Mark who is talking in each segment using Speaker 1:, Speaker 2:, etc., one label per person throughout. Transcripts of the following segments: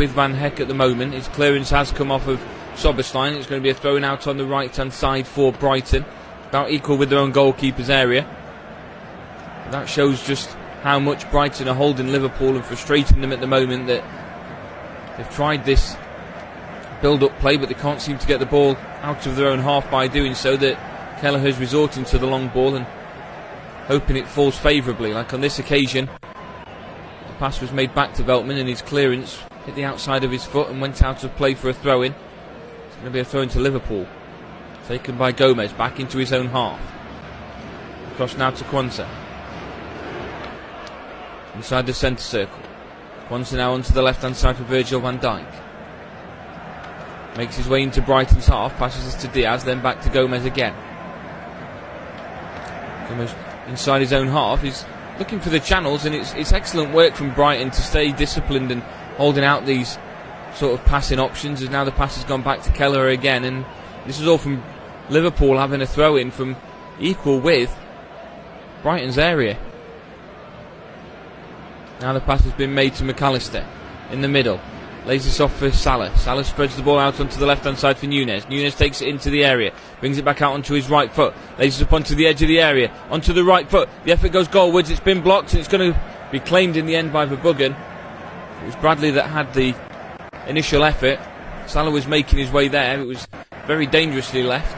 Speaker 1: with Van Heck at the moment. His clearance has come off of Soberstein. It's going to be a throw-in out on the right-hand side for Brighton. About equal with their own goalkeeper's area. That shows just how much Brighton are holding Liverpool and frustrating them at the moment, that they've tried this build-up play but they can't seem to get the ball out of their own half by doing so, that Kelleher's resorting to the long ball and hoping it falls favourably. Like on this occasion, the pass was made back to Veltman and his clearance hit the outside of his foot and went out of play for a throw-in. It's going to be a throw-in to Liverpool, taken by Gomez back into his own half. Across now to Kwanzaa. Inside the centre circle. Kwanzaa now onto the left hand side for Virgil van Dijk. Makes his way into Brighton's half, passes this to Diaz, then back to Gomez again. Gomez inside his own half, he's looking for the channels, and it's excellent work from Brighton to stay disciplined and holding out these sort of passing options, as now the pass has gone back to Kelleher again, and this is all from Liverpool having a throw in from equal with Brighton's area. Now the pass has been made to McAllister in the middle. Lays this off for Salah. Salah spreads the ball out onto the left hand side for Nunez. Nunez takes it into the area, brings it back out onto his right foot, lays it up onto the edge of the area, onto the right foot. The effort goes goalwards. It's been blocked and it's going to be claimed in the end by Verbruggen. It was Bradley that had the initial effort. Salah was making his way there. It was very dangerously left.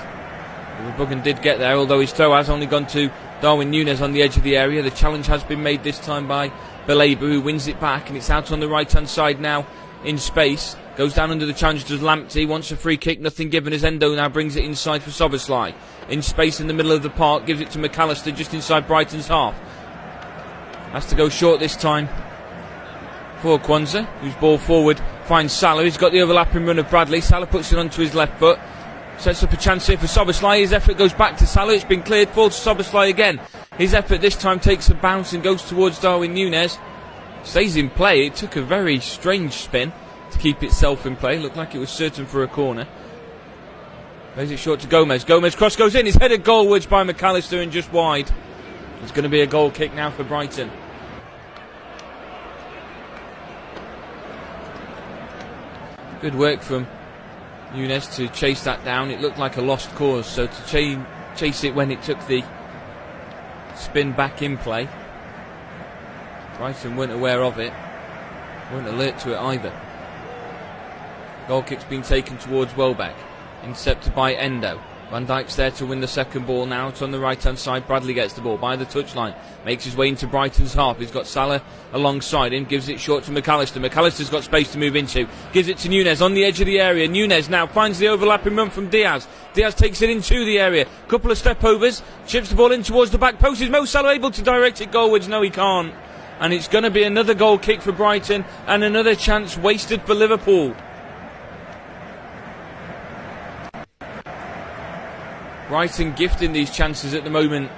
Speaker 1: Verbruggen did get there, although his throw has only gone to Darwin Nunez on the edge of the area. The challenge has been made this time by Belabor, who wins it back, and it's out on the right hand side now in space. Goes down under the challenge to Lamptey, wants a free kick, nothing given as Endo now brings it inside for Soberslai. In space in the middle of the park, gives it to McAllister just inside Brighton's half. Has to go short this time for Kwanzaa, whose ball forward finds Salah. He's got the overlapping run of Bradley. Salah puts it onto his left foot. Sets up a chance here for Soberslai. His effort goes back to Salah. It's been cleared. Falls to Soberslai again. His effort this time takes a bounce and goes towards Darwin Nunez. Stays in play. It took a very strange spin to keep itself in play. Looked like it was certain for a corner. Plays it short to Gomez. Gomez cross goes in. It's headed goalwards by McAllister and just wide. It's going to be a goal kick now for Brighton. Good work from Nunez to chase that down. It looked like a lost cause, so to chase it when it took the spin back in play. Brighton weren't aware of it, weren't alert to it either. Goal kick's been taken towards Welbeck, intercepted by Endo. Van Dijk's there to win the second ball now. It's on the right hand side. Bradley gets the ball by the touchline, makes his way into Brighton's half. He's got Salah alongside him, gives it short to McAllister. McAllister's got space to move into, gives it to Nunez on the edge of the area. Nunez now finds the overlapping run from Diaz. Diaz takes it into the area, couple of step overs, chips the ball in towards the back post. Is Mo Salah able to direct it goalwards? No, he can't, and it's going to be another goal kick for Brighton and another chance wasted for Liverpool. Brighton gifting these chances at the moment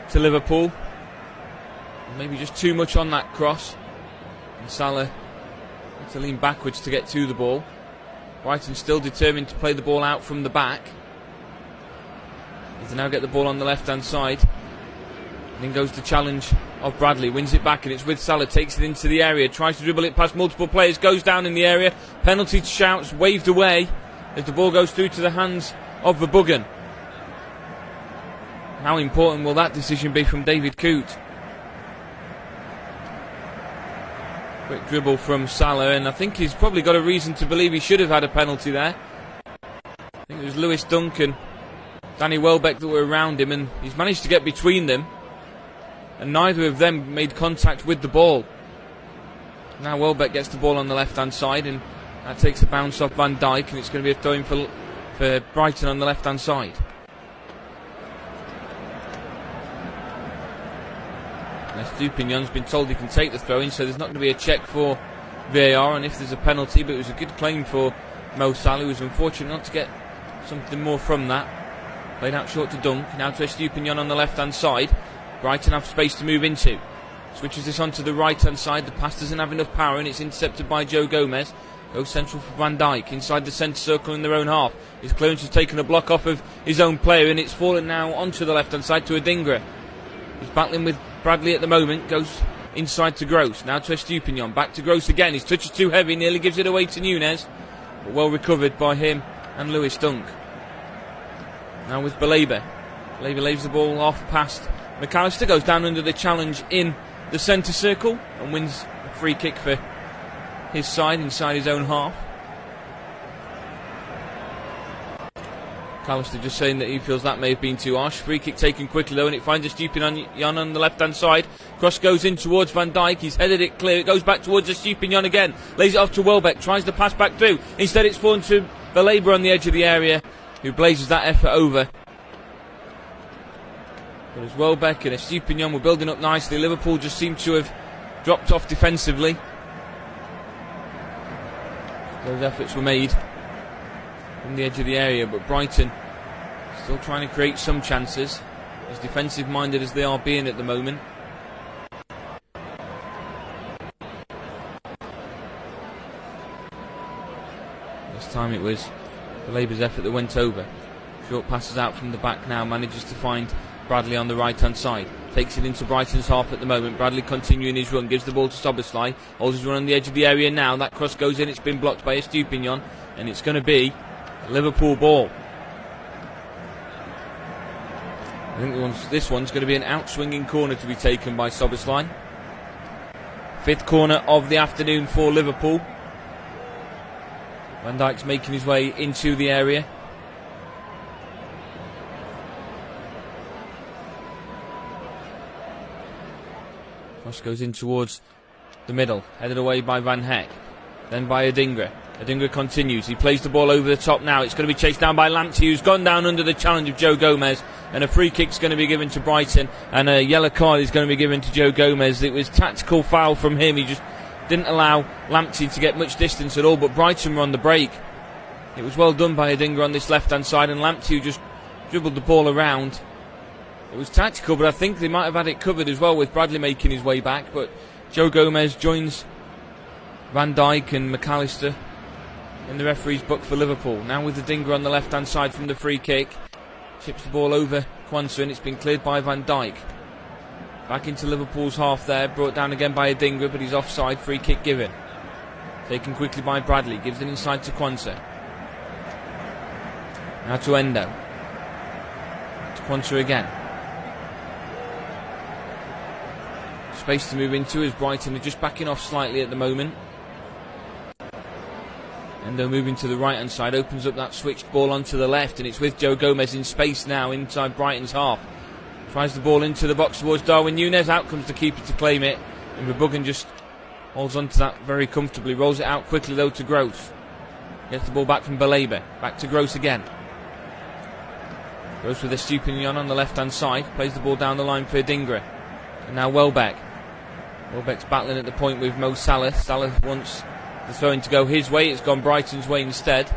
Speaker 1: to Liverpool. Maybe just too much on that cross. And Salah had to lean backwards to get to the ball. Brighton still determined to play the ball out from the back. As they now get the ball on the left hand side. And in goes the challenge of Bradley. Wins it back and it's with Salah. Takes it into the area. Tries to dribble it past multiple players. Goes down in the area. Penalty shouts waved away as the ball goes through to the hands of Verbruggen. How important will that decision be from David Coote? Quick dribble from Salah, and I think he's probably got a reason to believe he should have had a penalty there. I think it was Lewis Dunk and Danny Welbeck that were around him, and he's managed to get between them, and neither of them made contact with the ball. Now Welbeck gets the ball on the left hand side, and that takes a bounce off Van Dijk, and it's going to be a throw-in for Brighton on the left hand side. Stupignan's been told he can take the throw-in, so there's not going to be a check for VAR, and if there's a penalty, but it was a good claim for Mo Salah, who was unfortunate not to get something more from that. Played out short to Dunk, now to Estupignan on the left-hand side. Brighton have space to move into. Switches this onto the right-hand side, the pass doesn't have enough power, and it's intercepted by Joe Gomez. Goes central for Van Dijk, inside the centre circle in their own half. His clearance has taken a block off of his own player, and it's fallen now onto the left-hand side to Adingra. He's battling with Bradley at the moment, goes inside to Gross. Now to Estupinian. Back to Gross again. His touch is too heavy. Nearly gives it away to Nunez. But well recovered by him and Lewis Dunk. Now with Baleba. Baleba leaves the ball off past McAllister. Goes down under the challenge in the centre circle and wins a free kick for his side inside his own half. McAllister just saying that he feels that may have been too harsh. Free kick taken quickly though, and it finds Estupinian on the left hand side. Cross goes in towards Van Dijk. He's headed it clear. It goes back towards Estupinian again. Lays it off to Welbeck. Tries to pass back through. Instead it's fallen to Baleba on the edge of the area, who blazes that effort over. But as Welbeck and Estupinian were building up nicely, Liverpool just seemed to have dropped off defensively. Those efforts were made from the edge of the area, but Brighton still trying to create some chances, as defensive minded as they are being at the moment. This time it was Baleba's effort that went over. Short passes out from the back now, manages to find Bradley on the right hand side. Takes it into Brighton's half at the moment. Bradley continuing his run, gives the ball to Szoboszlai. Holds his run on the edge of the area now. That cross goes in, it's been blocked by Estupinian, and it's going to be a Liverpool ball. I think this one's going to be an out-swinging corner to be taken by Szoboszlai. Fifth corner of the afternoon for Liverpool. Van Dijk's making his way into the area. Cross goes in towards the middle, headed away by Van Heck, then by Adingra. Adingra continues, he plays the ball over the top now. It's going to be chased down by Lamptey, who's gone down under the challenge of Joe Gomez, and a free kick's going to be given to Brighton, and a yellow card is going to be given to Joe Gomez. It was tactical foul from him. He just didn't allow Lamptey to get much distance at all, but Brighton were on the break. It was well done by Adingra on this left hand side, and Lamptey, who just dribbled the ball around. It was tactical, but I think they might have had it covered as well, with Bradley making his way back. But Joe Gomez joins Van Dijk and McAllister in the referee's book for Liverpool. Now with Adingra on the left hand side from the free kick. Chips the ball over Quansah, and it's been cleared by Van Dijk. Back into Liverpool's half there, brought down again by Adingra, but he's offside. Free kick given. Taken quickly by Bradley, gives it inside to Quansah. Now to Endo. To Quansah again. Space to move into as Brighton are just backing off slightly at the moment. Endo moving to the right hand side, opens up that switched ball onto the left, and it's with Joe Gomez in space now inside Brighton's half. Tries the ball into the box towards Darwin Nunez. Out comes the keeper to claim it, and Verbruggen just holds on to that very comfortably. Rolls it out quickly though to Gross. Gets the ball back from Baleba. Back to Gross again. Gross with Estupinian on the left hand side. Plays the ball down the line for Adingra. And now Welbeck. Welbeck's battling at the point with Mo Salah. Salah wants the throw-in to go his way. It's gone Brighton's way instead.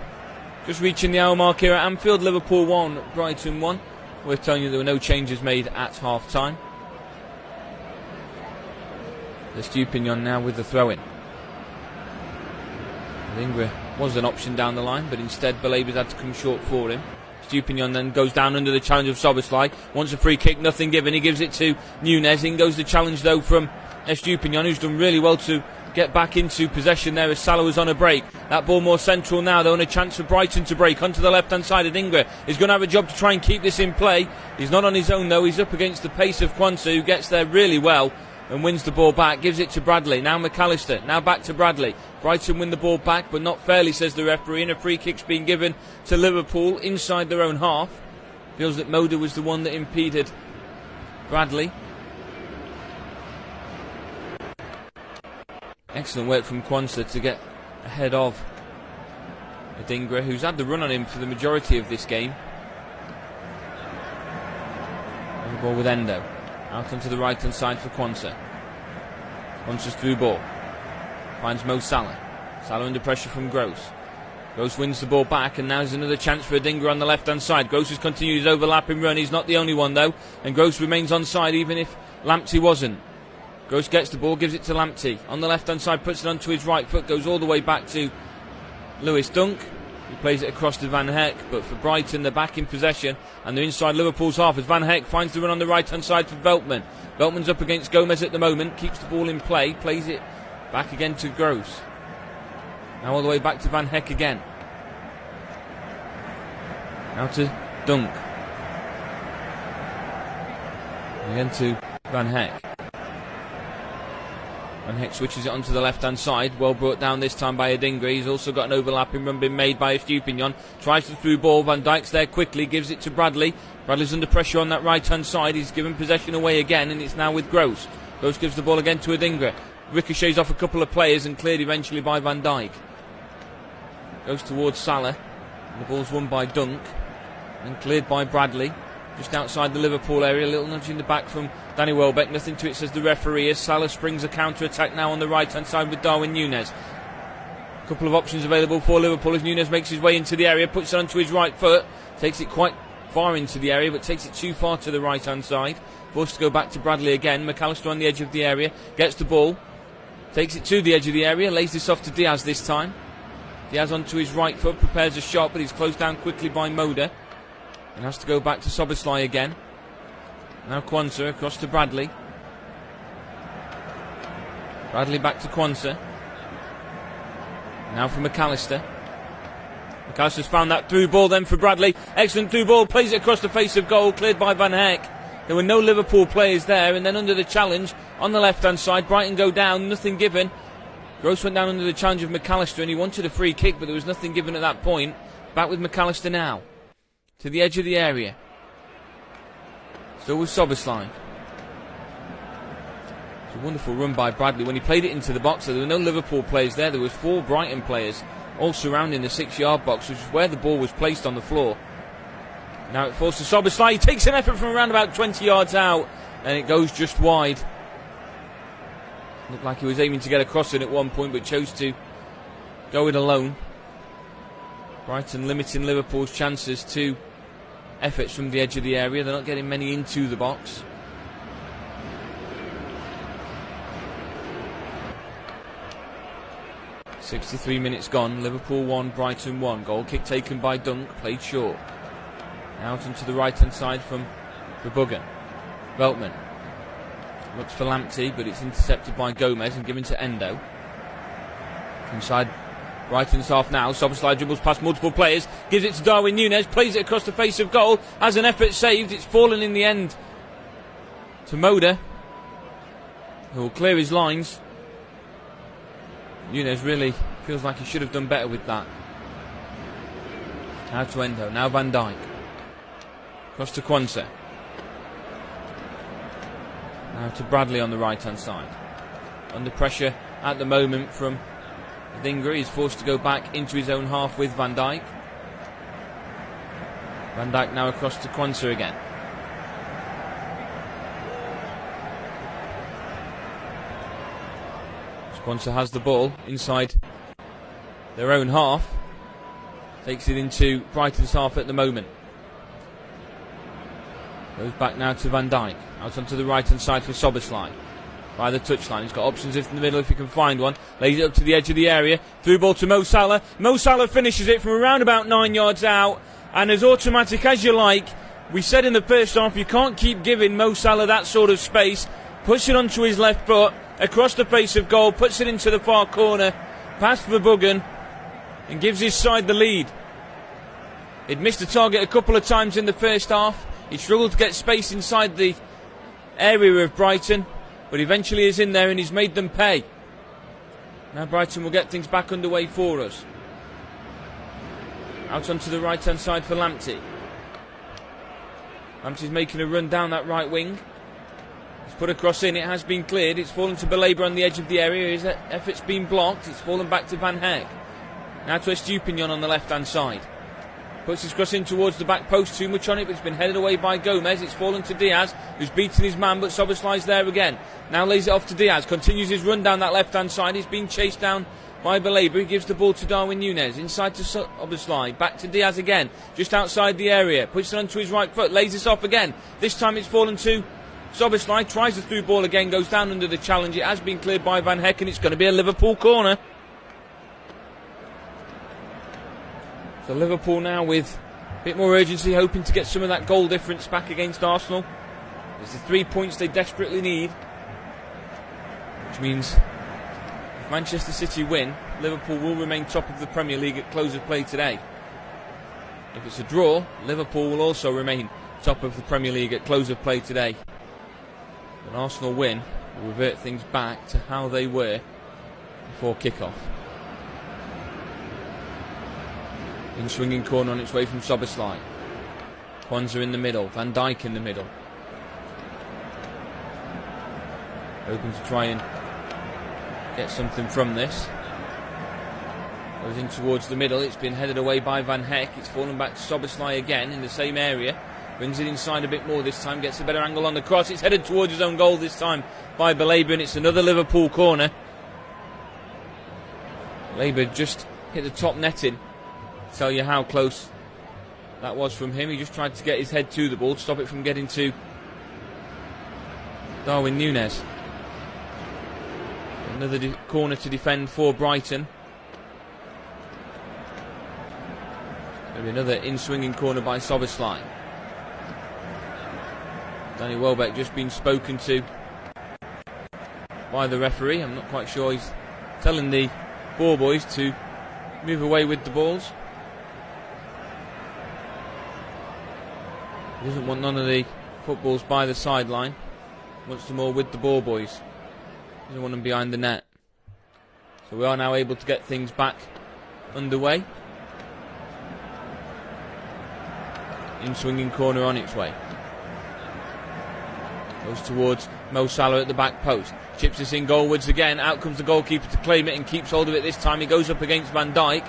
Speaker 1: Just reaching the hour mark here at Anfield. Liverpool 1, Brighton 1. Worth telling you there were no changes made at half-time. Estupinian now with the throw-in. Adingra was an option down the line, but instead Baleba's had to come short for him. Estupinian then goes down under the challenge of Szoboszlai. Wants a free kick, nothing given. He gives it to Nunez. In goes the challenge though from Estupinian, who's done really well to get back into possession there as Salah was on a break. That ball more central now though, and a chance for Brighton to break onto the left hand side. Adingra is going to have a job to try and keep this in play. He's not on his own though. He's up against the pace of Quansah, who gets there really well and wins the ball back. Gives it to Bradley. Now McAllister. Now back to Bradley. Brighton win the ball back, but not fairly, says the referee, and a free kick's being given to Liverpool inside their own half. Feels that Moda was the one that impeded Bradley. Excellent work from Quansah to get ahead of Adingra, who's had the run on him for the majority of this game. And the ball with Endo. Out onto the right hand side for Quansah. Quansah's through ball. Finds Mo Salah. Salah under pressure from Gross. Gross wins the ball back, and now there's another chance for Adingra on the left hand side. Gross has continued his overlapping run. He's not the only one though, and Gross remains onside even if Lamptey wasn't. Gross gets the ball, gives it to Lamptey. On the left hand side, puts it onto his right foot, goes all the way back to Lewis Dunk. He plays it across to Van Heck, but for Brighton, they're back in possession, and they're inside Liverpool's half as Van Heck finds the run on the right-hand side for Veltman. Veltman's up against Gomez at the moment, keeps the ball in play, plays it back again to Gross. Now all the way back to Van Heck again. Now to Dunk. Again to Van Heck. Van Heck switches it onto the left-hand side. Well brought down this time by Adingra. He's also got an overlapping run being made by Estupinian. Tries the through ball. Van Dijk's there quickly. Gives it to Bradley. Bradley's under pressure on that right-hand side. He's given possession away again, and it's now with Gross. Gross gives the ball again to Adingra. Ricochets off a couple of players and cleared eventually by Van Dijk. Goes towards Salah. The ball's won by Dunk. And cleared by Bradley. Just outside the Liverpool area, a little nudge in the back from Danny Welbeck. Nothing to it, says the referee, as Salah springs a counter-attack now on the right-hand side with Darwin Núñez. A couple of options available for Liverpool as Núñez makes his way into the area, puts it onto his right foot, takes it quite far into the area, but takes it too far to the right-hand side. Forced to go back to Bradley again. McAllister on the edge of the area, gets the ball, takes it to the edge of the area, lays this off to Diaz this time. Diaz onto his right foot, prepares a shot, but he's closed down quickly by Moda. And has to go back to Szoboszlai again. Now Quansah across to Bradley. Bradley back to Quansah. Now for McAllister. McAllister's found that through ball then for Bradley. Excellent through ball, plays it across the face of goal, cleared by Van Heck. There were no Liverpool players there, and then under the challenge on the left-hand side, Brighton go down, nothing given. Gross went down under the challenge of McAllister, and he wanted a free kick, but there was nothing given at that point. Back with McAllister now. To the edge of the area. Still with Szoboszlai. It's a wonderful run by Bradley. When he played it into the box, there were no Liverpool players there. There was 4 Brighton players all surrounding the 6-yard box, which is where the ball was placed on the floor. Now it falls to Szoboszlai. He takes an effort from around about 20 yards out, and it goes just wide. Looked like he was aiming to get across it at one point, but chose to go it alone. Brighton limiting Liverpool's chances to efforts from the edge of the area. They're not getting many into the box. .63 minutes gone. Liverpool 1, Brighton 1. Goal kick taken by Dunk, played short. Out into the right-hand side from Verbruggen. Veltman looks for Lamptey, but it's intercepted by Gomez and given to Endo. Inside Brighton's half now. Szoboszlai dribbles past multiple players, gives it to Darwin Núñez, plays it across the face of goal, has an effort saved. It's fallen in the end to Moda, who will clear his lines. Núñez really feels like he should have done better with that. Now to Endo, now Van Dijk. Across to Quansah. Now to Bradley on the right-hand side. Under pressure at the moment from Adingra. He's forced to go back into his own half with Van Dijk. Van Dijk now across to Quansah again. Quansah has the ball inside their own half. Takes it into Brighton's half at the moment. Goes back now to Van Dijk. Out onto the right-hand side for Szoboszlai. By the touchline. He's got options in the middle if he can find one. Lays it up to the edge of the area. Through ball to Mo Salah. Mo Salah finishes it from around about 9 yards out. And as automatic as you like, we said in the first half, you can't keep giving Mo Salah that sort of space. Puts it onto his left foot. Across the face of goal. Puts it into the far corner. Past Verbruggen. And gives his side the lead. He'd missed the target a couple of times in the first half. He struggled to get space inside the area of Brighton. But eventually is in there and he's made them pay. Now Brighton will get things back underway for us. Out onto the right-hand side for Lamptey. Lamptey's making a run down that right wing. It's put a cross in, it has been cleared. It's fallen to Belaber on the edge of the area. His effort's been blocked. It's fallen back to Van Heck. Now to Estupinian on the left-hand side. Puts his cross in towards the back post, too much on it, but it's been headed away by Gomez. It's fallen to Diaz, who's beaten his man, but Szoboszlai's there again. Now lays it off to Diaz, continues his run down that left-hand side. He's been chased down by Belaber. He gives the ball to Darwin Núñez, inside to Szoboszlai, back to Diaz again, just outside the area. Puts it onto his right foot, lays this off again. This time it's fallen to Szoboszlai, tries the through ball again, goes down under the challenge. It has been cleared by Van Heck, and it's going to be a Liverpool corner. So Liverpool now with a bit more urgency, hoping to get some of that goal difference back against Arsenal. It's the 3 points they desperately need, which means if Manchester City win, Liverpool will remain top of the Premier League at close of play today. If it's a draw, Liverpool will also remain top of the Premier League at close of play today. An Arsenal win will revert things back to how they were before kick-off. In swinging corner on its way from Szoboszlai. Kwanzaa in the middle, Van Dijk in the middle. Hoping to try and get something from this. Goes in towards the middle, it's been headed away by Van Hecke. It's fallen back to Szoboszlai again in the same area. Brings it inside a bit more this time, gets a better angle on the cross. It's headed towards his own goal this time by Baleba, and it's another Liverpool corner. Baleba just hit the top netting. Tell you how close that was from him. He just tried to get his head to the ball, stop it from getting to Darwin Núñez. Another corner to defend for Brighton. There'll be another in-swinging corner by Szoboszlai. Danny Welbeck just been spoken to by the referee. I'm not quite sure he's telling the ball boys to move away with the balls. He doesn't want none of the footballs by the sideline. Wants them all with the ball boys. Doesn't want them behind the net. So we are now able to get things back underway. In swinging corner on its way. Goes towards Mo Salah at the back post. Chips this in goalwards again. Out comes the goalkeeper to claim it and keeps hold of it this time. He goes up against Van Dijk.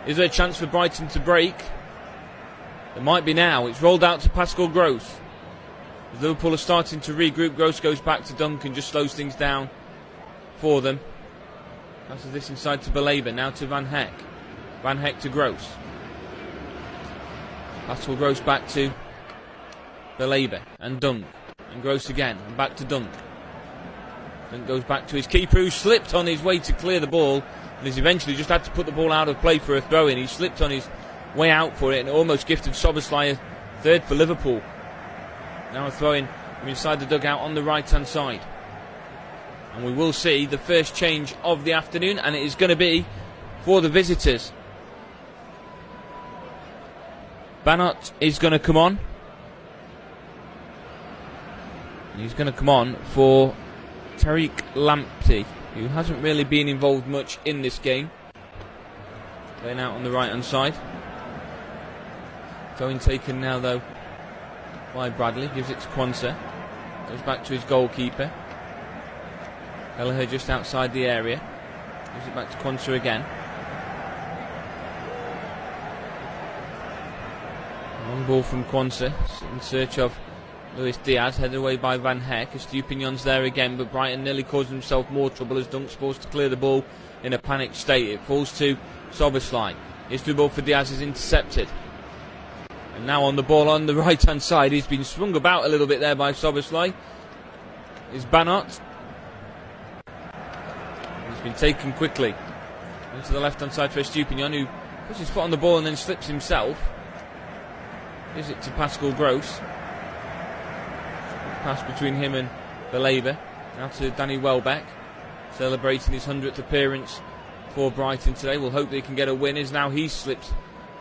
Speaker 1: Is there a chance for Brighton to break? There might be now. It's rolled out to Pascal Gross. As Liverpool are starting to regroup, Gross goes back to Duncan, just slows things down for them. Passes this inside to Baleba, now to Van Hecke. Van Hecke to Gross. Pascal Gross back to Baleba and Dunk. And Gross again, and back to Dunk. Dunk goes back to his keeper, who slipped on his way to clear the ball and has eventually just had to put the ball out of play for a throw-in. He slipped on his way out for it and almost gifted Szoboszlai a third for Liverpool. Now a throw-in from inside the dugout on the right-hand side. And we will see the first change of the afternoon, and it is going to be for the visitors. Banot is going to come on. And he's going to come on for Tariq Lamptey, who hasn't really been involved much in this game. Playing out on the right-hand side. Going taken now, though, by Bradley. Gives it to Kwanzaa. Goes back to his goalkeeper. Kelleher just outside the area. Gives it back to Kwanzaa again. Long ball from Kwanzaa in search of Luis Diaz, headed away by Van Hecke. Estupiñán's there again, but Brighton nearly caused himself more trouble as Dunk's forced to clear the ball in a panicked state. It falls to Szoboszlai. His through ball for Diaz is intercepted. And now on the ball on the right hand side, he's been swung about a little bit there by Szoboszlai. Is Banot. He's been taken quickly into the left hand side for Estupiñán, who puts his foot on the ball and then slips himself. Gives it to Pascal Gross. Pass between him and Baleba. Now to Danny Welbeck, celebrating his 100th appearance for Brighton today. We'll hope they can get a win, as now he's slipped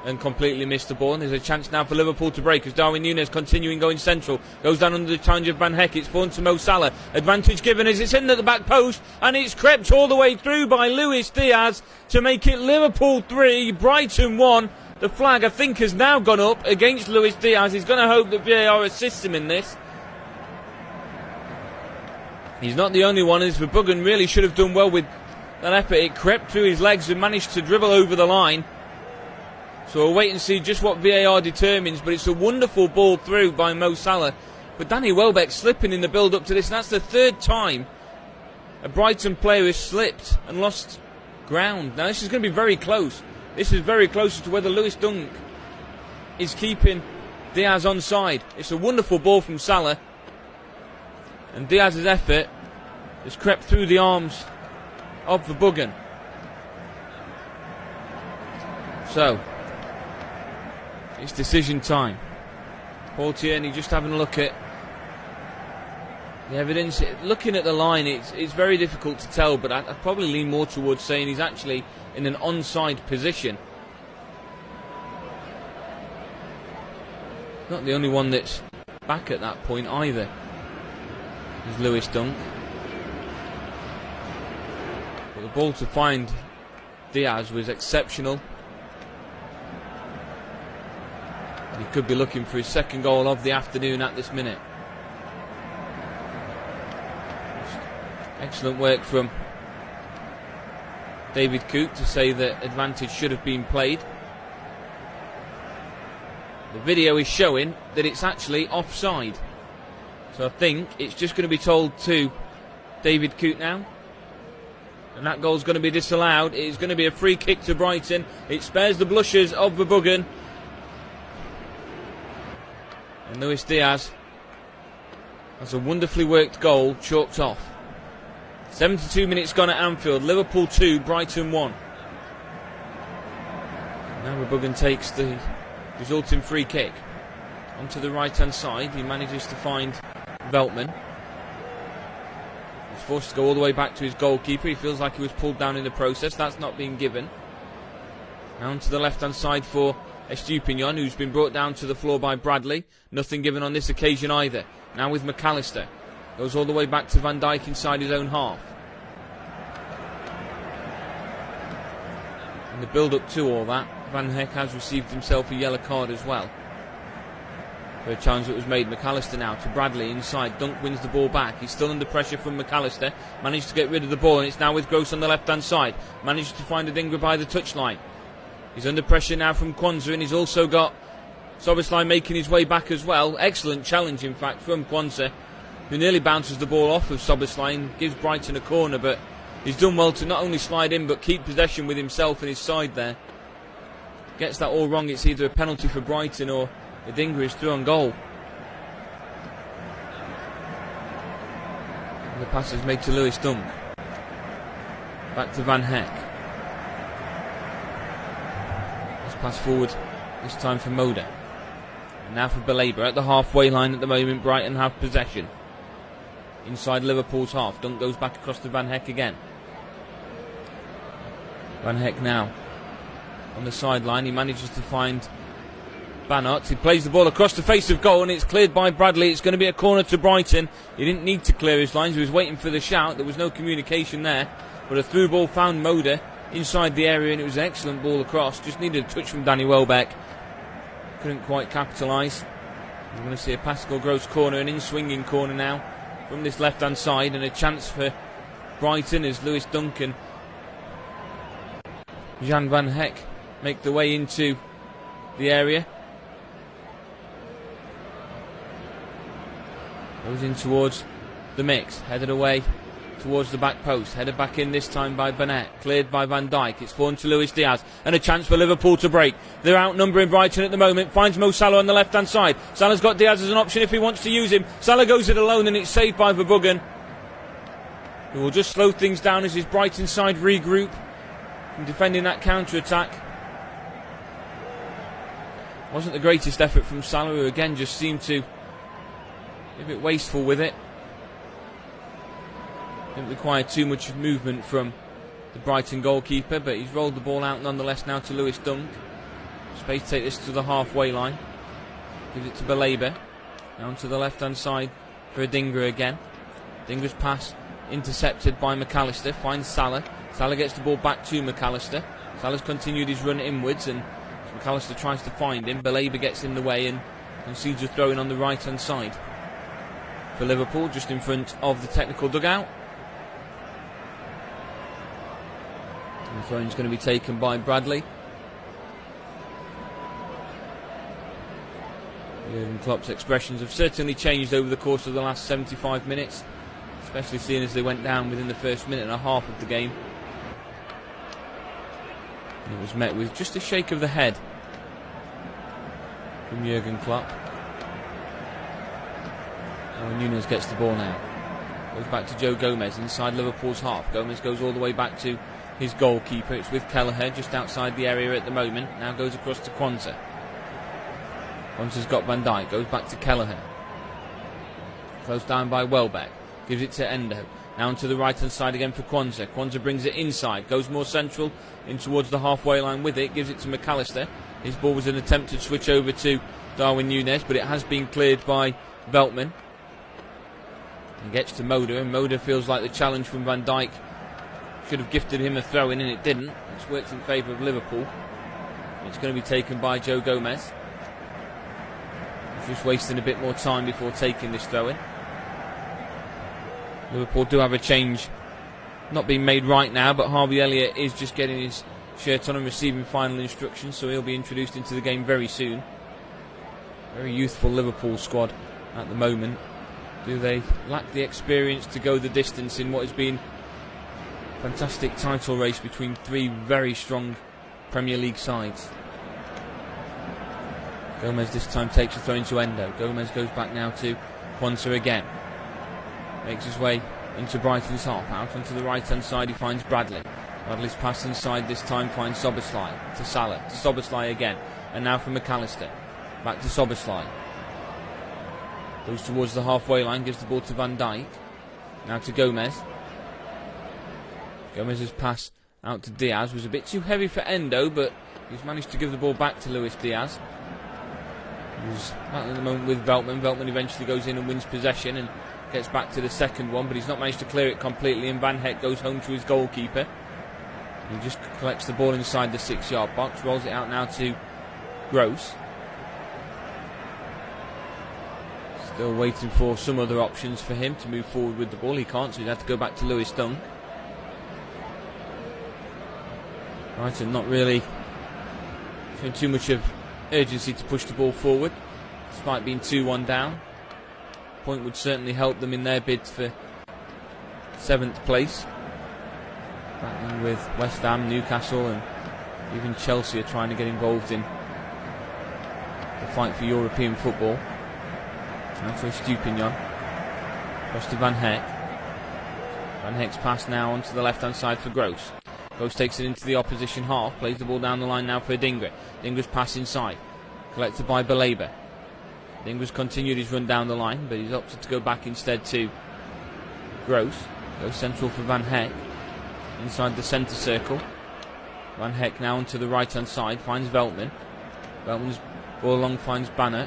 Speaker 1: and completely missed the ball. And there's a chance now for Liverpool to break as Darwin Núñez, continuing going central, goes down under the challenge of Van Hecke. It's fallen to Mo Salah. Advantage given as it's in at the back post, and it's crept all the way through by Luis Diaz to make it Liverpool 3, Brighton 1. The flag, I think, has now gone up against Luis Diaz. He's going to hope that VAR assists him in this. He's not the only one, as Verbruggen really should have done well with that effort. It crept through his legs and managed to dribble over the line. So we'll wait and see just what VAR determines, but it's a wonderful ball through by Mo Salah. But Danny Welbeck slipping in the build-up to this, and that's the third time a Brighton player has slipped and lost ground. Now this is going to be very close. This is very close as to whether Lewis Dunk is keeping Diaz onside. It's a wonderful ball from Salah. And Diaz's effort has crept through the arms of Verbruggen. So, It's decision time. Paul Tierney just having a look at the evidence. Looking at the line, it's very difficult to tell, but I'd probably lean more towards saying he's actually in an onside position. Not the only one that's back at that point either. Is Lewis Dunk. But the ball to find Diaz was exceptional. He could be looking for his second goal of the afternoon at this minute. Excellent work from David Coote to say that advantage should have been played. The video is showing that it's actually offside. So I think it's just going to be told to David Coote now. And that goal's going to be disallowed. It is going to be a free kick to Brighton. It spares the blushes of Verbruggen. And Luis Diaz has a wonderfully worked goal chalked off. 72 minutes gone at Anfield. Liverpool 2, Brighton 1. Now Verbruggen takes the resulting free kick. Onto the right hand side. He manages to find Veltman. He's forced to go all the way back to his goalkeeper. He feels like he was pulled down in the process. That's not being given. Now onto the left hand side for Estupinian, who's been brought down to the floor by Bradley. Nothing given on this occasion either. Now with McAllister. Goes all the way back to Van Dijk inside his own half. In the build-up to all that, Van Hecke has received himself a yellow card as well. For a challenge that was made. McAllister now to Bradley inside. Dunk wins the ball back. He's still under pressure from McAllister. Managed to get rid of the ball, and it's now with Gross on the left-hand side. Managed to find Adingra by the touchline. He's under pressure now from Kwanzaa, and he's also got Szoboszlai making his way back as well. Excellent challenge, in fact, from Kwanzaa, who nearly bounces the ball off of Szoboszlai and gives Brighton a corner, but he's done well to not only slide in but keep possession with himself and his side there. Gets that all wrong, it's either a penalty for Brighton or Adingra is through on goal. And the pass is made to Lewis Dunk. Back to Van Hecke. Pass forward, this time for Moda. And now for Belabor at the halfway line at the moment. Brighton have possession. Inside Liverpool's half. Dunk goes back across to Van Hecke again. Van Hecke now on the sideline. He manages to find Banot. He plays the ball across the face of goal and it's cleared by Bradley. It's going to be a corner to Brighton. He didn't need to clear his lines. He was waiting for the shout. There was no communication there. But a through ball found Moda inside the area, and it was an excellent ball across. Just needed a touch from Danny Welbeck. Couldn't quite capitalise. We're going to see a Pascal Gross corner, an in-swinging corner now from this left-hand side, and a chance for Brighton as Lewis Dunk and Jan Van Hecke make the way into the area. Goes in towards the mix, headed away towards the back post, headed back in this time by Burnett, cleared by Van Dijk. It's fallen to Luis Diaz, and a chance for Liverpool to break. They're outnumbering Brighton at the moment. Finds Mo Salah on the left hand side. Salah's got Diaz as an option if he wants to use him. Salah goes it alone, and it's saved by Verbruggen, who will just slow things down as his Brighton side regroup from defending that counter attack. Wasn't the greatest effort from Salah, who again just seemed to be a bit wasteful with it. Didn't require too much movement from the Brighton goalkeeper, but he's rolled the ball out nonetheless now to Lewis Dunk. Space to take this to the halfway line. Gives it to Belabor. Down to the left hand side for Adingra again. Adingra's pass intercepted by McAllister. Finds Salah. Salah gets the ball back to McAllister. Salah's continued his run inwards, and McAllister tries to find him. Belabor gets in the way and concedes a throw in on the right hand side for Liverpool, just in front of the technical dugout. The throw is going to be taken by Bradley. Jurgen Klopp's expressions have certainly changed over the course of the last 75 minutes, especially seeing as they went down within the first minute and a half of the game. And it was met with just a shake of the head from Jurgen Klopp. And Nunez gets the ball now. Goes back to Joe Gomez inside Liverpool's half. Gomez goes all the way back to his goalkeeper. It's with Kelleher just outside the area at the moment. Now goes across to Kwanzaa. Quanza's got Van Dijk, goes back to Kelleher. Closed down by Welbeck. Gives it to Endo. Now onto the right hand side again for Quanza. Quanza brings it inside. Goes more central in towards the halfway line with it. Gives it to McAllister. His ball was an attempt to switch over to Darwin Núñez, but it has been cleared by Veltman. He gets to Moder, and Moder feels like the challenge from Van Dijk should have gifted him a throw in, and it didn't. It's worked in favour of Liverpool. It's going to be taken by Joe Gomez. He's just wasting a bit more time before taking this throw in. Liverpool do have a change not being made right now, but Harvey Elliott is just getting his shirt on and receiving final instructions, so he'll be introduced into the game very soon. Very youthful Liverpool squad at the moment. Do they lack the experience to go the distance in what has been a fantastic title race between three very strong Premier League sides? Gomez this time takes a throw into Endo. Gomez goes back now to Quanza again. Makes his way into Brighton's half. Out onto the right hand side he finds Bradley. Bradley's pass inside this time finds Szoboszlai to Salah. To Szoboszlai again. And now from McAllister. Back to Szoboszlai. Goes towards the halfway line. Gives the ball to Van Dijk. Now to Gomez. Gomez's pass out to Diaz was a bit too heavy for Endo, but he's managed to give the ball back to Luis Diaz. He's at the moment with Veltman. Veltman eventually goes in and wins possession and gets back to the second one, but he's not managed to clear it completely, and Van Hecke goes home to his goalkeeper. He just collects the ball inside the 6-yard box, rolls it out now to Gross. Still waiting for some other options for him to move forward with the ball. He can't, so he's had to go back to Lewis Dunk. Brighton not really showing too much of urgency to push the ball forward, despite being 2-1 down. Point would certainly help them in their bid for 7th place. Battling with West Ham, Newcastle, and even Chelsea are trying to get involved in the fight for European football. Now for Estupinian. Across to Van Hecke. Van Hecke's pass now onto the left hand side for Gross. Gross takes it into the opposition half, plays the ball down the line now for Dingra. Dingra's pass inside, collected by Baleba. Dingra's continued his run down the line, but he's opted to go back instead to Gross. Goes central for Van Hecke, inside the centre circle. Van Hecke now onto the right hand side, finds Veltman. Veltman's ball along finds Banner.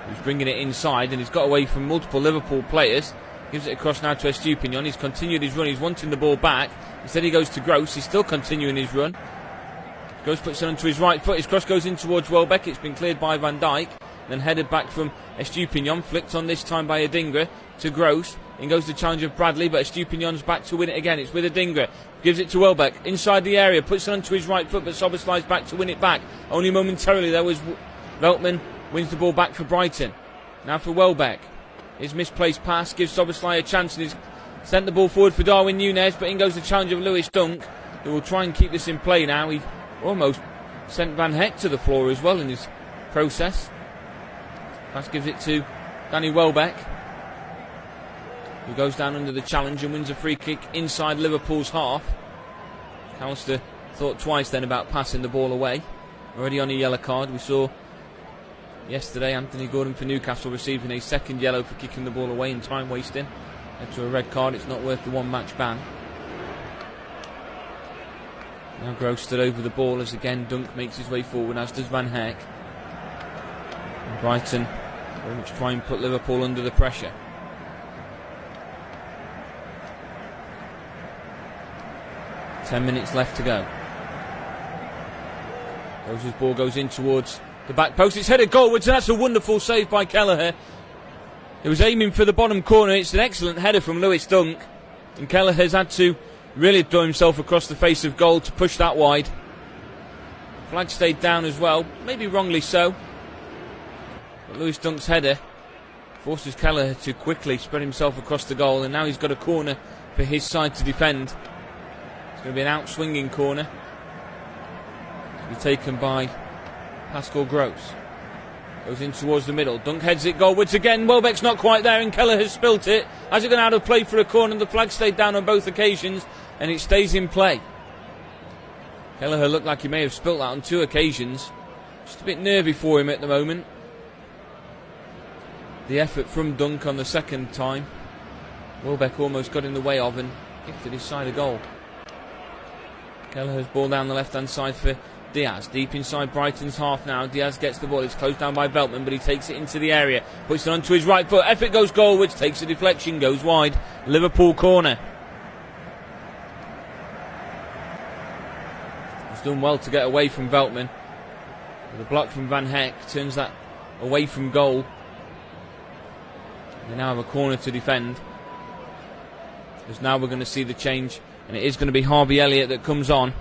Speaker 1: He's bringing it inside, and he's got away from multiple Liverpool players. Gives it across now to Estupinian. He's continued his run. He's wanting the ball back. Instead he goes to Gross. He's still continuing his run. Gross puts it onto his right foot. His cross goes in towards Welbeck. It's been cleared by Van Dijk. Then headed back from Estupinian. Flicked on this time by Adingra to Gross. In goes the challenge of Bradley, but Estupinian's back to win it again. It's with Adingra. Gives it to Welbeck. Inside the area. Puts it onto his right foot, but Szoboszlai's back to win it back. Only momentarily there was Veltman. Wins the ball back for Brighton. Now for Welbeck. His misplaced pass gives Szoboszlai a chance, and he's sent the ball forward for Darwin Núñez, but in goes the challenge of Lewis Dunk, who will try and keep this in play now. He almost sent Van Hecke to the floor as well in his process. Pass gives it to Danny Welbeck, who goes down under the challenge and wins a free kick inside Liverpool's half. McAllister thought twice then about passing the ball away. Already on a yellow card. We saw yesterday Anthony Gordon for Newcastle receiving a second yellow for kicking the ball away and time wasting. Led to a red card. It's not worth the 1-match ban. Now Gross stood over the ball as again Dunk makes his way forward, as does Van Hecke. And Brighton very much try and put Liverpool under the pressure. Ten minutes left to go. Gross's ball goes in towards the back post. It's headed goalwards, and that's a wonderful save by Kelleher. He was aiming for the bottom corner. It's an excellent header from Lewis Dunk, and Kelleher's had to really throw himself across the face of goal to push that wide. Flag stayed down as well, maybe wrongly so, but Lewis Dunk's header forces Kelleher to quickly spread himself across the goal, and now he's got a corner for his side to defend. It's going to be an out-swinging corner to be taken by Pascal Gross. Goes in towards the middle. Dunk heads it goalwards again. Welbeck's not quite there, and Kelleher has spilt it. Has it gone out of play for a corner? The flag stayed down on both occasions, and it stays in play. Kelleher looked like he may have spilt that on 2 occasions. Just a bit nervy for him at the moment. The effort from Dunk on the second time. Welbeck almost got in the way of and gifted his side a goal. Kelleher's ball down the left-hand side for Diaz. Deep inside Brighton's half now. Diaz gets the ball. It's closed down by Veltman, but he takes it into the area. Puts it onto his right foot. Effort goes goalwards. Takes a deflection. Goes wide. Liverpool corner. He's done well to get away from Veltman. The block from Van Heck turns that away from goal. They now have a corner to defend. Because now we're going to see the change. And it is going to be Harvey Elliott that comes on.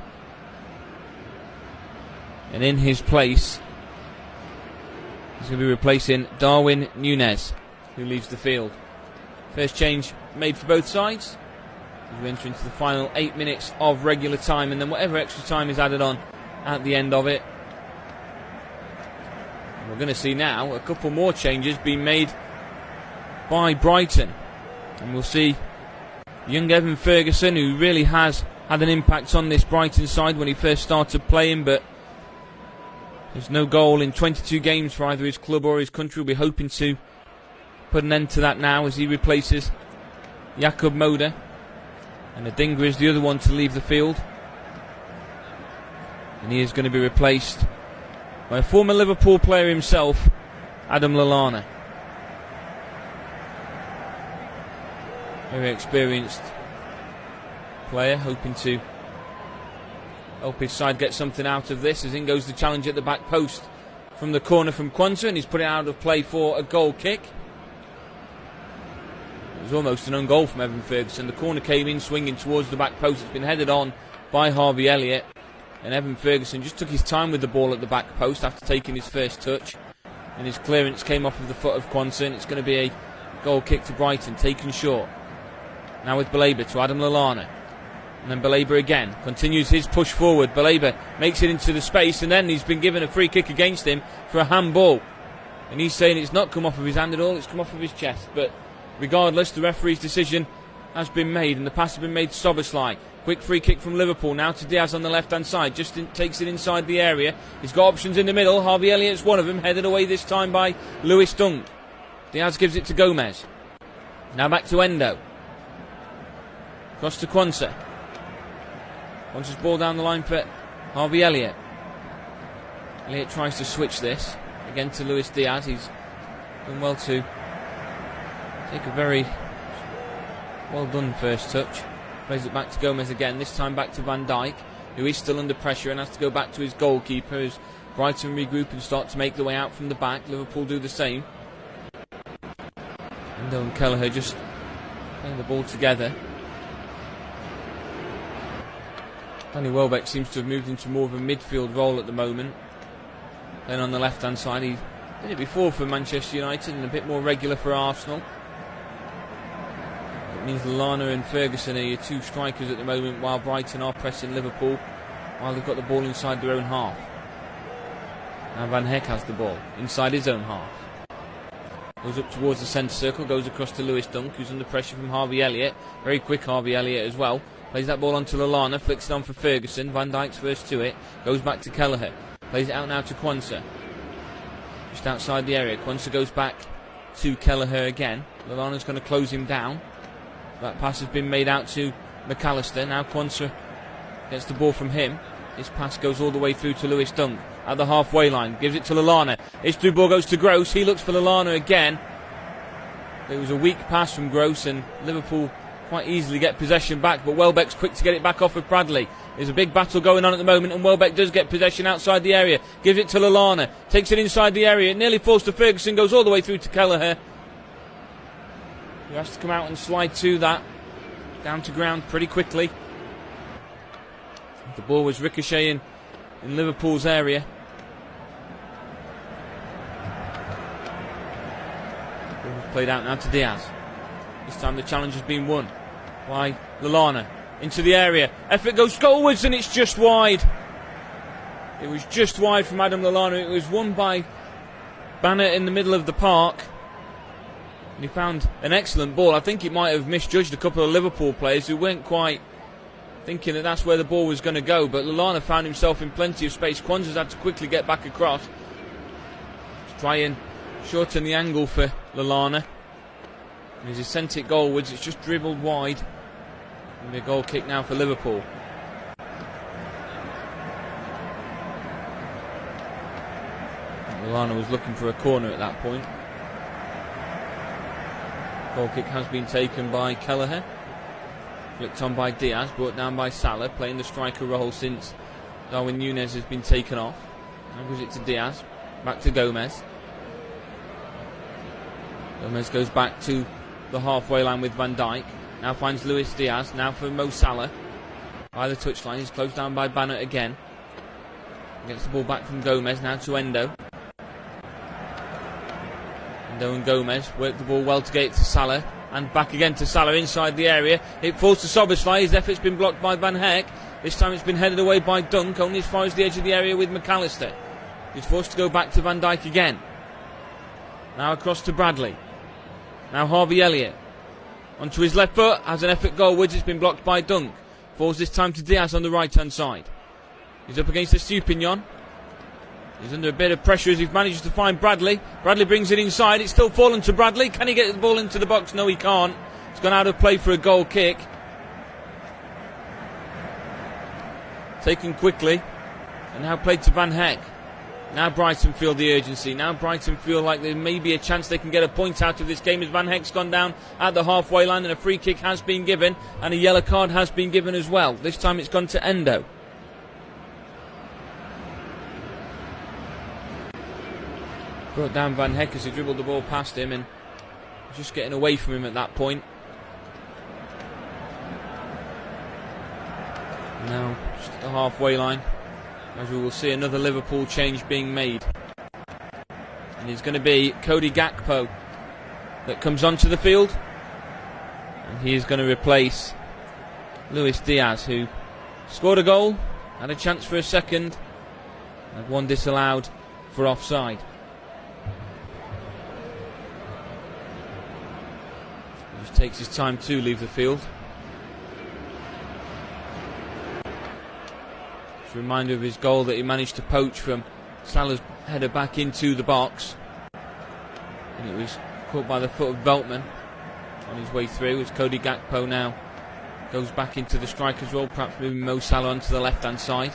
Speaker 1: And in his place, he's going to be replacing Darwin Núñez, who leaves the field. First change made for both sides. As we enter into the final 8 minutes of regular time. And then whatever extra time is added on at the end of it. And we're going to see now a couple more changes being made by Brighton. And we'll see young Evan Ferguson, who really has had an impact on this Brighton side when he first started playing, but there's no goal in 22 games for either his club or his country. We'll be hoping to put an end to that now as he replaces Jakob Moder. And Adingra is the other one to leave the field. And he is going to be replaced by a former Liverpool player himself, Adam Lallana. Very experienced player, hoping to help his side get something out of this. As in goes the challenge at the back post from the corner from Quansah, and he's put it out of play for a goal kick. It was almost an own goal from Evan Ferguson. The corner came in swinging towards the back post. It's been headed on by Harvey Elliott, and Evan Ferguson just took his time with the ball at the back post after taking his first touch, and his clearance came off of the foot of Quansah, and it's going to be a goal kick to Brighton, taken short. Now with Baleba to Adam Lallana. And then Baleba again. Continues his push forward. Baleba makes it into the space, and then he's been given a free kick against him for a handball. And he's saying it's not come off of his hand at all, it's come off of his chest. But regardless, the referee's decision has been made, and the pass has been made to Szoboszlai. Quick free kick from Liverpool. Now to Diaz on the left-hand side. Just takes it inside the area. He's got options in the middle. Harvey Elliott's one of them. Headed away this time by Lewis Dunk. Diaz gives it to Gomez. Now back to Endo. Cross to Quansah. Quansah's ball down the line for Harvey Elliott. Elliott tries to switch this. Again to Luis Diaz. He's done well to take a very well done first touch. Plays it back to Gomez again. This time back to Van Dijk, who is still under pressure and has to go back to his goalkeeper as Brighton regroup and start to make their way out from the back. Liverpool do the same. Endo and Kelleher just playing the ball together. Danny Welbeck seems to have moved into more of a midfield role at the moment. Then on the left-hand side, he did it before for Manchester United and a bit more regular for Arsenal. It means Lallana and Ferguson are your two strikers at the moment, while Brighton are pressing Liverpool while they've got the ball inside their own half. Now Van Heck has the ball inside his own half. Goes up towards the centre circle, goes across to Lewis Dunk, who's under pressure from Harvey Elliott. Very quick Harvey Elliott as well. Plays that ball onto Lallana, flicks it on for Ferguson. Van Dijk's first to it, goes back to Kelleher. Plays it out now to Quansah. Just outside the area. Quansah goes back to Kelleher again. Lallana's going to close him down. That pass has been made out to McAllister. Now Quansah gets the ball from him. His pass goes all the way through to Lewis Dunk at the halfway line. Gives it to Lallana. His through ball goes to Gross. He looks for Lallana again. It was a weak pass from Gross, and Liverpool quite easily get possession back, but Welbeck's quick to get it back off of Bradley. There's a big battle going on at the moment, and Welbeck does get possession outside the area. Gives it to Lallana. Takes it inside the area. It nearly falls to Ferguson. Goes all the way through to Kelleher, who has to come out and slide to that. Down to ground pretty quickly. The ball was ricocheting in Liverpool's area. The ball was played out now to Diaz. This time the challenge has been won by Lallana. Into the area. Effort goes goalwards, and it's just wide. It was just wide from Adam Lallana. It was won by Banner in the middle of the park. And he found an excellent ball. I think it might have misjudged a couple of Liverpool players who weren't quite thinking that that's where the ball was going to go, but Lallana found himself in plenty of space. Kwanzaa's had to quickly get back across to try and shorten the angle for Lallana. And as he sent it goalwards, it's just dribbled wide. It'll be a goal kick now for Liverpool. Lallana was looking for a corner at that point. Goal kick has been taken by Kelleher. Flicked on by Diaz, brought down by Salah, playing the striker role since Darwin Núñez has been taken off. Now gives it to Diaz, back to Gomez. Gomez goes back to the halfway line with Van Dijk. Now finds Luis Diaz, now for Mo Salah. By the touchline, he's closed down by Bannett again. Gets the ball back from Gomez, now to Endo. Endo and Gomez work the ball well to get it to Salah. And back again to Salah inside the area. It falls to Szoboszlai. His effort's been blocked by Van Hecke. This time it's been headed away by Dunk, only as far as the edge of the area with McAllister. He's forced to go back to Van Dijk again. Now across to Bradley. Now Harvey Elliott. Onto his left foot. Has an effort goalwards. It's been blocked by Dunk. Falls this time to Diaz on the right hand side. He's up against Estupinian. He's under a bit of pressure as he manages to find Bradley. Bradley brings it inside. It's still fallen to Bradley. Can he get the ball into the box? No, he can't. It's gone out of play for a goal kick. Taken quickly. And now played to Van Hecke. Now Brighton feel the urgency. Now Brighton feel like there may be a chance they can get a point out of this game as Van Hecke's gone down at the halfway line and a free kick has been given and a yellow card has been given as well. This time it's gone to Endo. Brought down Van Hecke as he dribbled the ball past him and just getting away from him at that point. Now just at the halfway line, as we will see another Liverpool change being made. And it's going to be Cody Gakpo that comes onto the field. And he is going to replace Luis Diaz, who scored a goal, had a chance for a second, and one disallowed for offside. Takes his time to leave the field. It's a reminder of his goal that he managed to poach from Salah's header back into the box. And it was caught by the foot of Veltman on his way through as Cody Gakpo now goes back into the striker's role, perhaps moving Mo Salah onto the left hand side.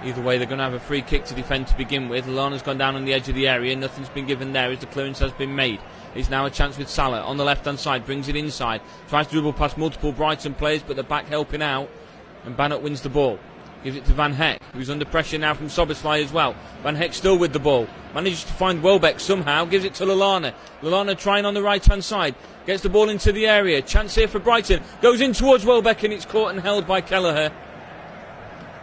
Speaker 1: Either way, they're going to have a free kick to defend to begin with. Lallana's gone down on the edge of the area. Nothing's been given there as the clearance has been made. It's now a chance with Salah on the left-hand side. Brings it inside. Tries to dribble past multiple Brighton players, but the back helping out. And Bannett wins the ball. Gives it to Van Hecke, who's under pressure now from Szoboszlai as well. Van Hecke still with the ball. Manages to find Welbeck somehow. Gives it to Lallana. Lallana trying on the right-hand side. Gets the ball into the area. Chance here for Brighton. Goes in towards Welbeck and it's caught and held by Kelleher.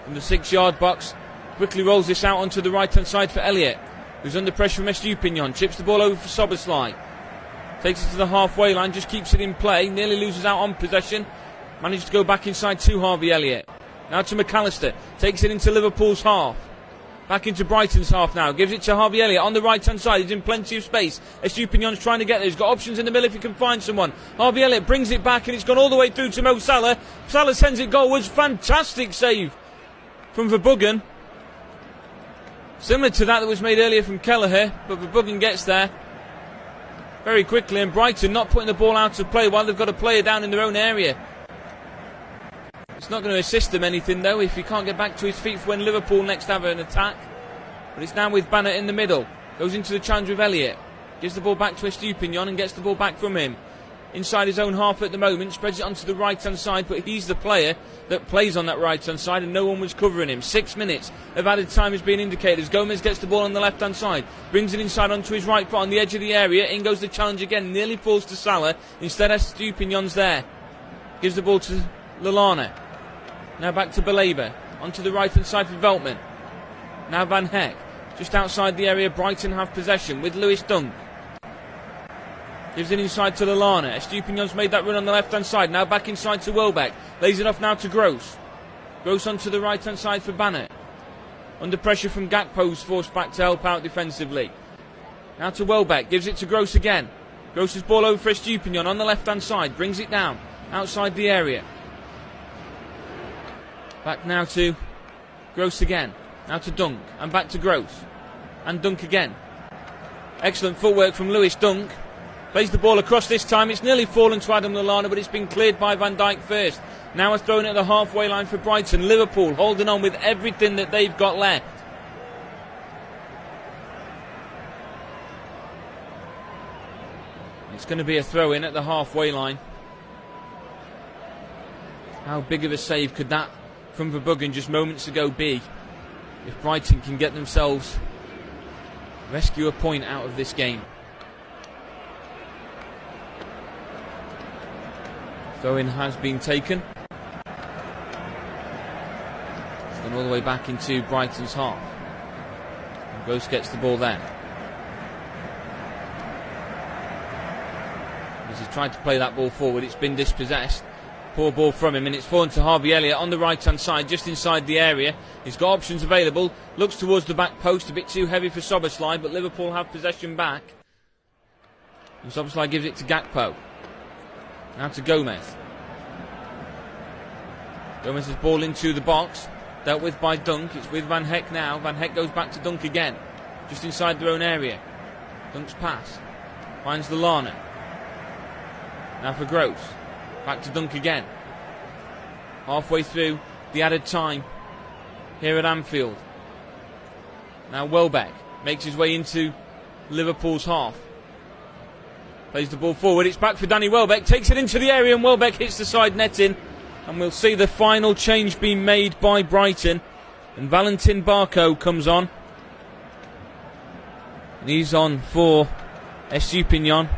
Speaker 1: From the 6-yard box. Quickly rolls this out onto the right-hand side for Elliott, who's under pressure from Estupinian. Chips the ball over for Szoboszlai. Takes it to the halfway line, just keeps it in play. Nearly loses out on possession. Manages to go back inside to Harvey Elliott. Now to McAllister. Takes it into Liverpool's half. Back into Brighton's half now. Gives it to Harvey Elliott on the right-hand side. He's in plenty of space. Estupinian's trying to get there. He's got options in the middle if he can find someone. Harvey Elliott brings it back and it's gone all the way through to Mo Salah. Salah sends it goalwards. Fantastic save from Verbruggen. Similar to that was made earlier from Kelleher, but Verbruggen gets there very quickly, and Brighton not putting the ball out of play while they've got a player down in their own area. It's not going to assist them anything though if he can't get back to his feet for when Liverpool next have an attack. But it's now with Bannett in the middle. Goes into the challenge with Elliott. Gives the ball back to Estupinian and gets the ball back from him. Inside his own half at the moment, spreads it onto the right-hand side, but he's the player that plays on that right-hand side and no one was covering him. 6 minutes of added time has been indicated as Gomez gets the ball on the left-hand side, brings it inside onto his right foot on the edge of the area. In goes the challenge again, nearly falls to Salah. Instead, Estupinian's there. Gives the ball to Lallana. Now back to Baleba, onto the right-hand side for Veltman. Now Van Hecke, just outside the area. Brighton have possession with Lewis Dunk. Gives it inside to Lallana. Estupinian's made that run on the left-hand side. Now back inside to Welbeck. Lays it off now to Gross. Gross onto the right-hand side for Bannett. Under pressure from Gakpo, who's forced back to help out defensively. Now to Welbeck. Gives it to Gross again. Gross's ball over for Estupinian on the left-hand side. Brings it down outside the area. Back now to Gross again. Now to Dunk. And back to Gross. And Dunk again. Excellent footwork from Lewis Dunk. Plays the ball across this time. It's nearly fallen to Adam Lallana, but it's been cleared by Van Dijk first. Now a throw in at the halfway line for Brighton. Liverpool holding on with everything that they've got left. It's going to be a throw in at the halfway line. How big of a save could that from Verbruggen just moments ago be if Brighton can get themselves rescue a point out of this game? Throw in has been taken. It's gone all the way back into Brighton's half. And Gross gets the ball there. As he's tried to play that ball forward, it's been dispossessed. Poor ball from him, and it's fallen to Harvey Elliott on the right hand side, just inside the area. He's got options available, looks towards the back post, a bit too heavy for Szoboszlai, but Liverpool have possession back. And Szoboszlai gives it to Gakpo. Now to Gomez. Gomez's ball into the box, dealt with by Dunk. It's with Van Hecke now. Van Hecke goes back to Dunk again, just inside their own area. Dunk's pass finds Lallana. Now for Gross. Back to Dunk again. Halfway through the added time here at Anfield. Now Welbeck makes his way into Liverpool's half. Plays the ball forward. It's back for Danny Welbeck. Takes it into the area and Welbeck hits the side netting. And we'll see the final change being made by Brighton. And Valentin Barco comes on. And he's on for Estupinian.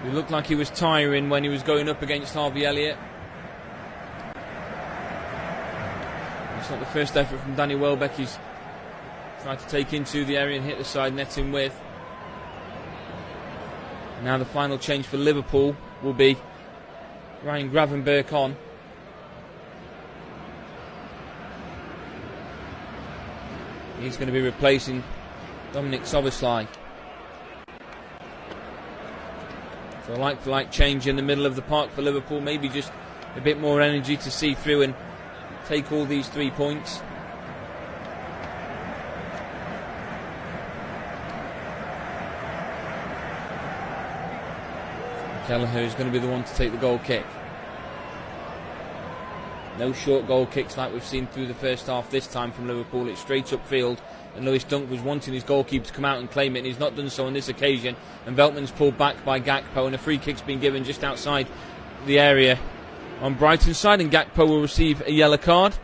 Speaker 1: He looked like he was tiring when he was going up against Harvey Elliott. It's not the first effort from Danny Welbeck. He's tried to take into the area and hit the side netting with. And now the final change for Liverpool will be Ryan Gravenberch on. He's going to be replacing Dominic Szoboszlai. So a like-for-like change in the middle of the park for Liverpool. Maybe just a bit more energy to see through and take all these 3 points. Kelleher is going to be the one to take the goal kick. No short goal kicks like we've seen through the first half this time from Liverpool. It's straight upfield, and Lewis Dunk was wanting his goalkeeper to come out and claim it, and he's not done so on this occasion. And Veltman's pulled back by Gakpo, and a free kick's been given just outside the area on Brighton's side, and Gakpo will receive a yellow card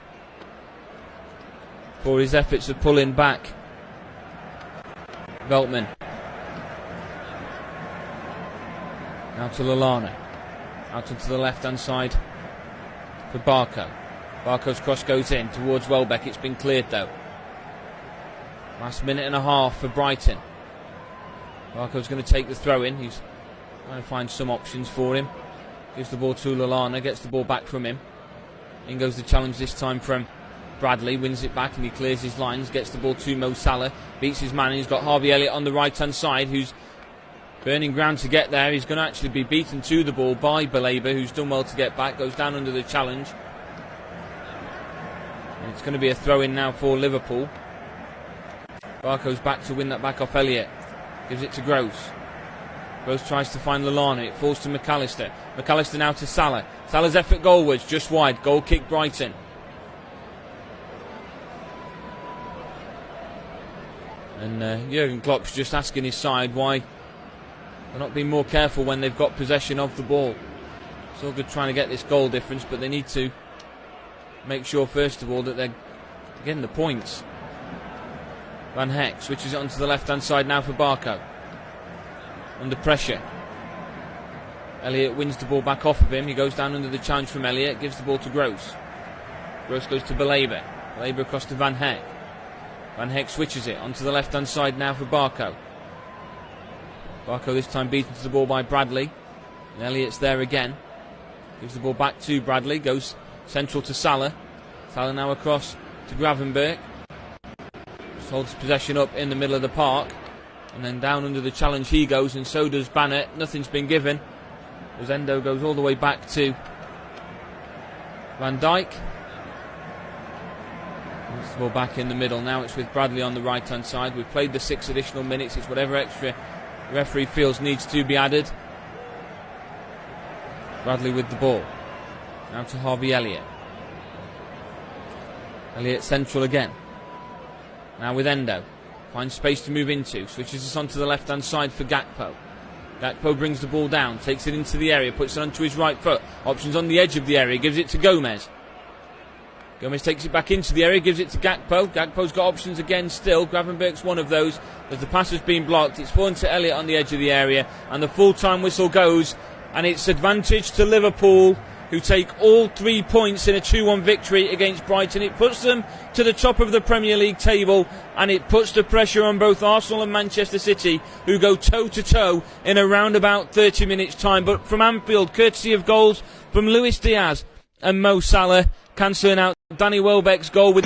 Speaker 1: for his efforts of pulling back Veltman. Now to Lallana. Out onto the left-hand side for Barco. Barco's cross goes in towards Welbeck. It's been cleared though. Last minute and a half for Brighton. Barco's going to take the throw in. He's trying to find some options for him. Gives the ball to Lallana. Gets the ball back from him. In goes the challenge this time from Bradley. Wins it back and he clears his lines. Gets the ball to Mo Salah. Beats his man and he's got Harvey Elliott on the right hand side, who's burning ground to get there. He's going to actually be beaten to the ball by Baleba, who's done well to get back. Goes down under the challenge. And it's going to be a throw in now for Liverpool. Barco's back to win that back off Elliott. Gives it to Gross. Gross tries to find Lallana. It falls to McAllister. McAllister now to Salah. Salah's effort goalwards, just wide. Goal kick Brighton. And Jurgen Klopp's just asking his side why they're not being more careful when they've got possession of the ball. It's all good trying to get this goal difference, but they need to make sure first of all that they're getting the points. Van Hecke switches it onto the left hand side now for Barco. Under pressure. Elliott wins the ball back off of him. He goes down under the challenge from Elliott. Gives the ball to Gross. Gross goes to Baleba. Baleba across to Van Hecke. Van Hecke switches it onto the left hand side now for Barco. Barco this time beaten to the ball by Bradley. And Elliott's there again. Gives the ball back to Bradley. Goes central to Salah. Salah now across to Gravenberch. Just holds possession up in the middle of the park. And then down under the challenge he goes, and so does Bannett. Nothing's been given. Rosendo goes all the way back to Van Dijk. It's the ball back in the middle. Now it's with Bradley on the right hand side. We've played the 6 additional minutes. It's whatever extra the referee feels needs to be added. Bradley with the ball. Now to Harvey Elliott. Elliott central again. Now with Endo. Finds space to move into. Switches us onto the left hand side for Gakpo. Gakpo brings the ball down. Takes it into the area. Puts it onto his right foot. Options on the edge of the area. Gives it to Gomez. Gomez takes it back into the area. Gives it to Gakpo. Gakpo's got options again still. Gravenberch's one of those. As the pass has been blocked. It's fallen to Elliott on the edge of the area. And the full-time whistle goes. And it's advantage to Liverpool, who take all 3 points in a 2-1 victory against Brighton. It puts them to the top of the Premier League table, and it puts the pressure on both Arsenal and Manchester City, who go toe-to-toe in around about 30 minutes' time. But from Anfield, courtesy of goals from Luis Diaz and Mo Salah, cancelling out Danny Welbeck's goal with...